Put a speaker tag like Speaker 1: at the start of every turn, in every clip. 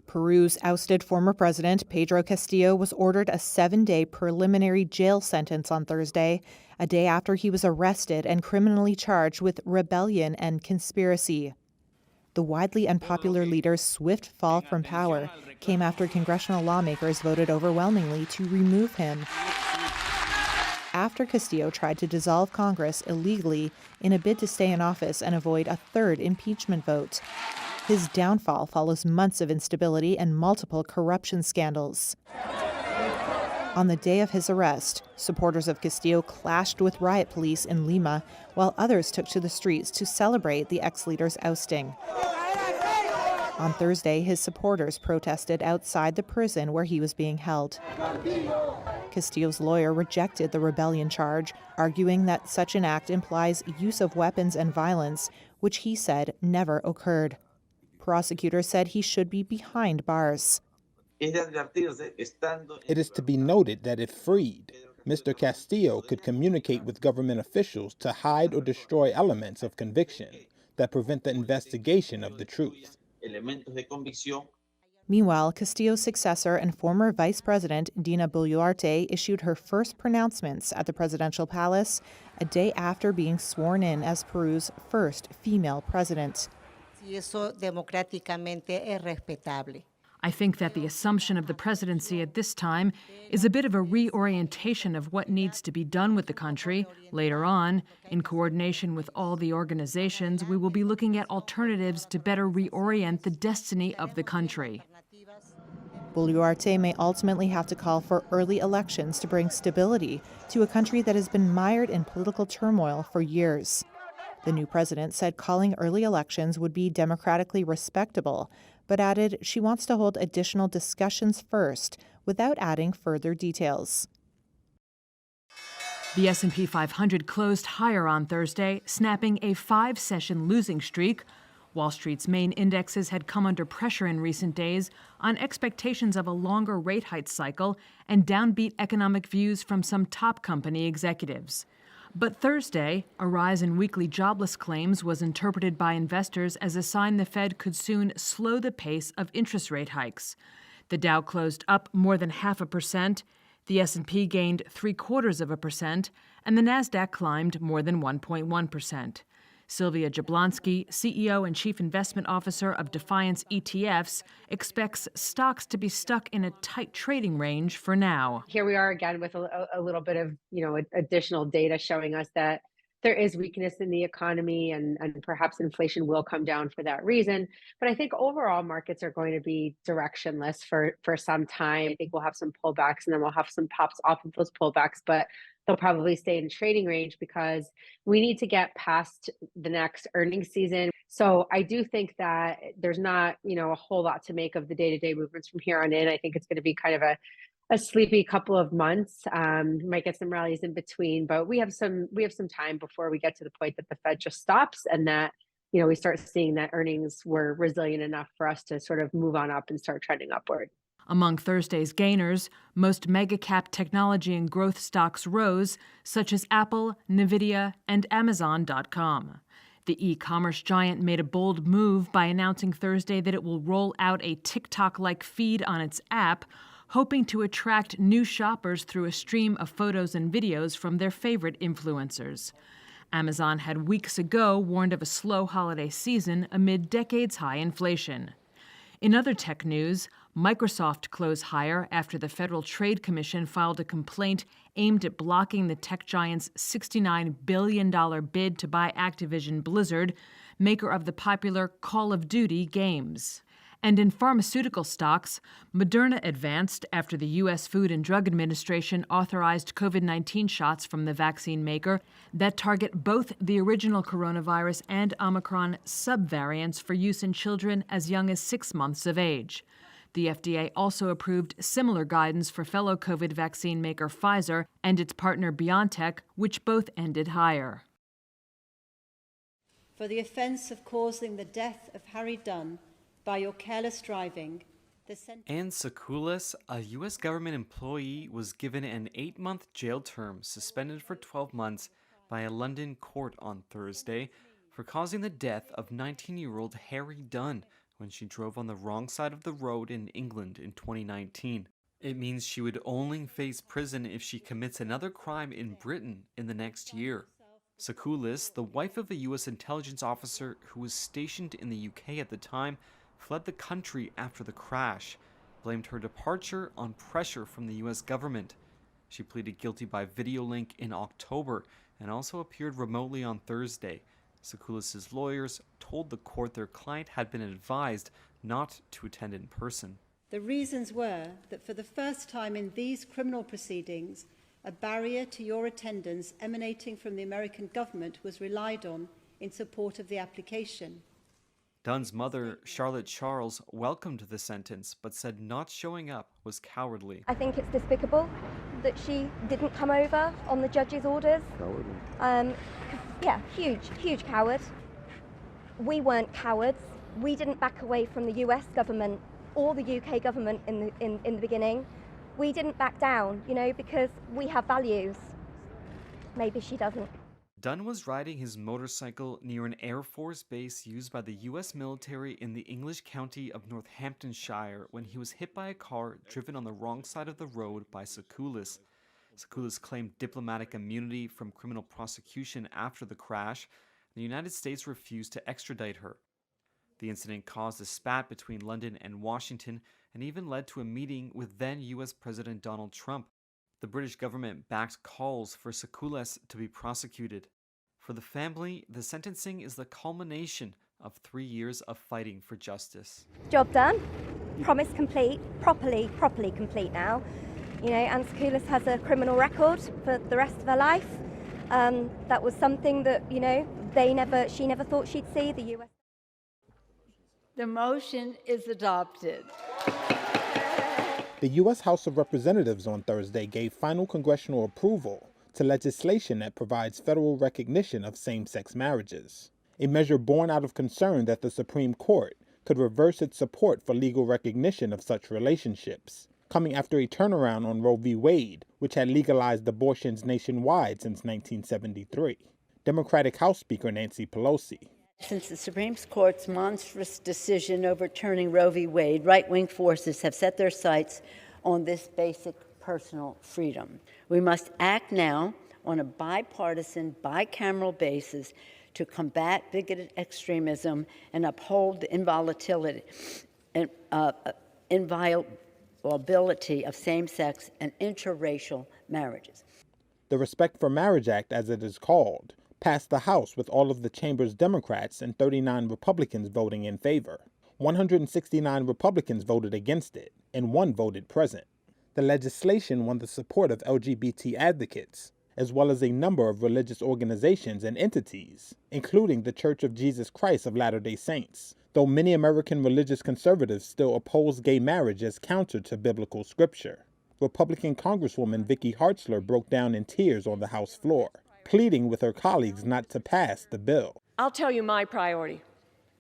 Speaker 1: Peru's ousted former president, Pedro Castillo, was ordered a 7-day preliminary jail sentence on Thursday, a day after he was arrested and criminally charged with rebellion and conspiracy. The widely unpopular leader's swift fall from power came after congressional lawmakers voted overwhelmingly to remove him. After Castillo tried to dissolve Congress illegally in a bid to stay in office and avoid a third impeachment vote. His downfall follows months of instability and multiple corruption scandals. On the day of his arrest, supporters of Castillo clashed with riot police in Lima, while others took to the streets to celebrate the ex-leader's ousting. On Thursday, his supporters protested outside the prison where he was being held. Castillo's lawyer rejected the rebellion charge, arguing that such an act implies use of weapons and violence, which he said never occurred. Prosecutors said he should be behind bars.
Speaker 2: It is to be noted that if freed, Mr. Castillo could communicate with government officials to hide or destroy elements of conviction that prevent the investigation of the truth.
Speaker 1: Meanwhile, Castillo's successor and former vice president, Dina Boluarte, issued her first pronouncements at the presidential palace a day after being sworn in as Peru's first female president.
Speaker 3: I think that the assumption of the presidency at this time is a bit of a reorientation of what needs to be done with the country. Later on, in coordination with all the organizations, we will be looking at alternatives to better reorient the destiny of the country.
Speaker 1: Boluarte may ultimately have to call for early elections to bring stability to a country that has been mired in political turmoil for years. The new president said calling early elections would be democratically respectable, but added she wants to hold additional discussions first without adding further details.
Speaker 3: The S&P 500 closed higher on Thursday, snapping a 5-session losing streak. Wall Street's main indexes had come under pressure in recent days on expectations of a longer rate hike cycle and downbeat economic views from some top company executives. But Thursday, a rise in weekly jobless claims was interpreted by investors as a sign the Fed could soon slow the pace of interest rate hikes. The Dow closed up more than 0.5%, the S&P gained 0.75%, and the Nasdaq climbed more than 1.1%. Sylvia Jablonski, CEO and Chief Investment Officer of Defiance ETFs, expects stocks to be stuck in a tight trading range for now.
Speaker 4: Here we are again with a little bit of additional data showing us that there is weakness in the economy and perhaps inflation will come down for that reason. But I think overall markets are going to be directionless for some time. I think we'll have some pullbacks and then we'll have some pops off of those pullbacks, but they'll probably stay in trading range because we need to get past the next earnings season. So I do think that there's not, a whole lot to make of the day-to-day movements from here on in. I think it's going to be kind of a sleepy couple of months. We might get some rallies in between, but we have some time before we get to the point that the Fed just stops and that, we start seeing that earnings were resilient enough for us to sort of move on up and start trending upward.
Speaker 3: Among Thursday's gainers, most mega-cap technology and growth stocks rose, such as Apple, Nvidia, and Amazon.com. The e-commerce giant made a bold move by announcing Thursday that it will roll out a TikTok-like feed on its app, hoping to attract new shoppers through a stream of photos and videos from their favorite influencers. Amazon had weeks ago warned of a slow holiday season amid decades-high inflation. In other tech news, Microsoft closed higher after the Federal Trade Commission filed a complaint aimed at blocking the tech giant's $69 billion bid to buy Activision Blizzard, maker of the popular Call of Duty games. And in pharmaceutical stocks, Moderna advanced after the U.S. Food and Drug Administration authorized COVID-19 shots from the vaccine maker that target both the original coronavirus and Omicron subvariants for use in children as young as 6 months of age. The FDA also approved similar guidance for fellow COVID vaccine maker Pfizer and its partner BioNTech, which both ended higher.
Speaker 5: For the offence of causing the death of Harry Dunn by your careless driving,
Speaker 6: Anne Sakulis, a U.S. government employee, was given an 8-month jail term, suspended for 12 months, by a London court on Thursday for causing the death of 19-year-old Harry Dunn when she drove on the wrong side of the road in England in 2019. It means she would only face prison if she commits another crime in Britain in the next year. Sakulis, the wife of a U.S. intelligence officer who was stationed in the UK at the time, fled the country after the crash, blamed her departure on pressure from the U.S. government. She pleaded guilty by video link in October and also appeared remotely on Thursday. Sakulis' lawyers told the court their client had been advised not to attend in person.
Speaker 5: The reasons were that for the first time in these criminal proceedings, a barrier to your attendance emanating from the American government was relied on in support of the application.
Speaker 6: Dunn's mother, Charlotte Charles, welcomed the sentence, but said not showing up was cowardly.
Speaker 7: I think it's despicable that she didn't come over on the judge's orders. Cowardly. Yeah, huge coward. We weren't cowards. We didn't back away from the US government or the UK government in the beginning. We didn't back down, because we have values. Maybe she doesn't.
Speaker 6: Dunn was riding his motorcycle near an Air Force base used by the U.S. military in the English county of Northamptonshire when he was hit by a car driven on the wrong side of the road by Sakulis. Sakulis claimed diplomatic immunity from criminal prosecution after the crash. The United States refused to extradite her. The incident caused a spat between London and Washington and even led to a meeting with then U.S. President Donald Trump. The British government backed calls for Sakulis to be prosecuted. For the family, the sentencing is the culmination of 3 years of fighting for justice.
Speaker 7: Job done. Promise complete. Properly complete now. Anne Sakulis has a criminal record for the rest of her life. That was something that, she never thought she'd see, the US.
Speaker 8: The motion is adopted.
Speaker 2: The U.S. House of Representatives on Thursday gave final congressional approval to legislation that provides federal recognition of same-sex marriages, a measure born out of concern that the Supreme Court could reverse its support for legal recognition of such relationships, coming after a turnaround on Roe v. Wade, which had legalized abortions nationwide since 1973. Democratic House Speaker Nancy Pelosi.
Speaker 8: Since the Supreme Court's monstrous decision overturning Roe v. Wade, right-wing forces have set their sights on this basic personal freedom. We must act now on a bipartisan, bicameral basis to combat bigoted extremism and uphold the inviolability of same-sex and interracial marriages.
Speaker 2: The Respect for Marriage Act, as it is called, passed the House with all of the chamber's Democrats and 39 Republicans voting in favor. 169 Republicans voted against it, and 1 voted present. The legislation won the support of LGBT advocates, as well as a number of religious organizations and entities, including the Church of Jesus Christ of Latter-day Saints, though many American religious conservatives still oppose gay marriage as counter to biblical scripture. Republican Congresswoman Vicky Hartzler broke down in tears on the House floor, pleading with her colleagues not to pass the bill.
Speaker 9: I'll tell you my priority.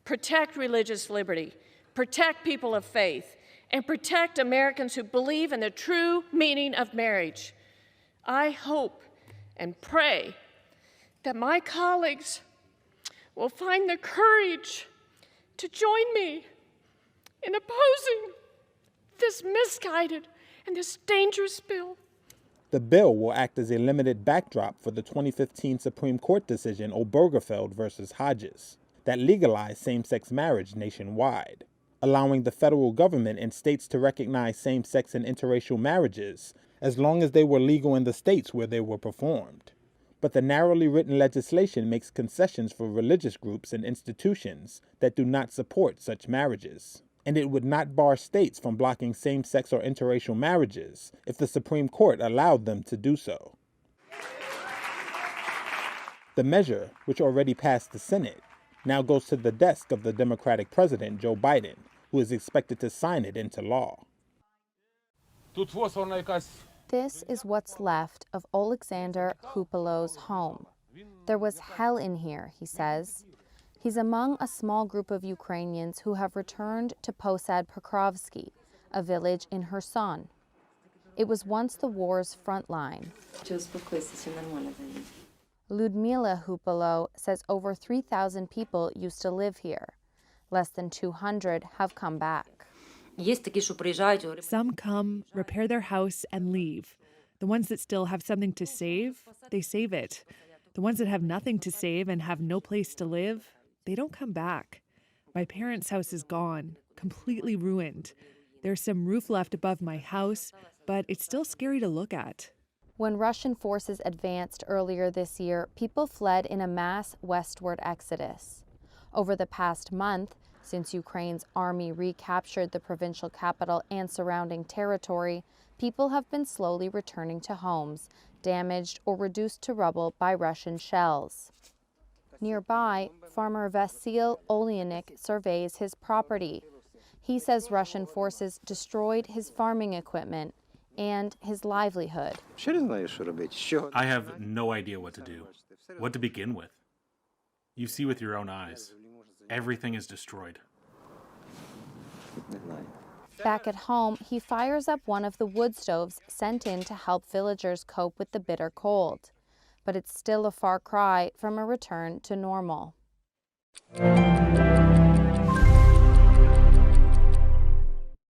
Speaker 9: Protect religious liberty, protect people of faith, and protect Americans who believe in the true meaning of marriage. I hope and pray that my colleagues will find the courage to join me in opposing this misguided and this dangerous bill.
Speaker 2: The bill will act as a limited backdrop for the 2015 Supreme Court decision Obergefell versus Hodges that legalized same-sex marriage nationwide, allowing the federal government and states to recognize same-sex and interracial marriages as long as they were legal in the states where they were performed. But the narrowly written legislation makes concessions for religious groups and institutions that do not support such marriages. And it would not bar states from blocking same-sex or interracial marriages if the Supreme Court allowed them to do so. The measure, which already passed the Senate, now goes to the desk of the Democratic President Joe Biden, who is expected to sign it into law.
Speaker 10: This is what's left of Alexander Hupalo's home. There was hell in here, he says. He's among a small group of Ukrainians who have returned to Posad-Pokrovske, a village in Kherson. It was once the war's front line. Ludmila Hupalo says over 3,000 people used to live here. Less than 200 have come back.
Speaker 11: Some come, repair their house, and leave. The ones that still have something to save, they save it. The ones that have nothing to save and have no place to live, they don't come back. My parents' house is gone, completely ruined. There's some roof left above my house, but it's still scary to look at.
Speaker 10: When Russian forces advanced earlier this year, people fled in a mass westward exodus. Over the past month, since Ukraine's army recaptured the provincial capital and surrounding territory, people have been slowly returning to homes, damaged or reduced to rubble by Russian shells. Nearby, farmer Vasil Olyanik surveys his property. He says Russian forces destroyed his farming equipment and his livelihood.
Speaker 12: I have no idea what to do, what to begin with. You see with your own eyes. Everything is destroyed.
Speaker 10: Back at home, he fires up one of the wood stoves sent in to help villagers cope with the bitter cold. But it's still a far cry from a return to normal.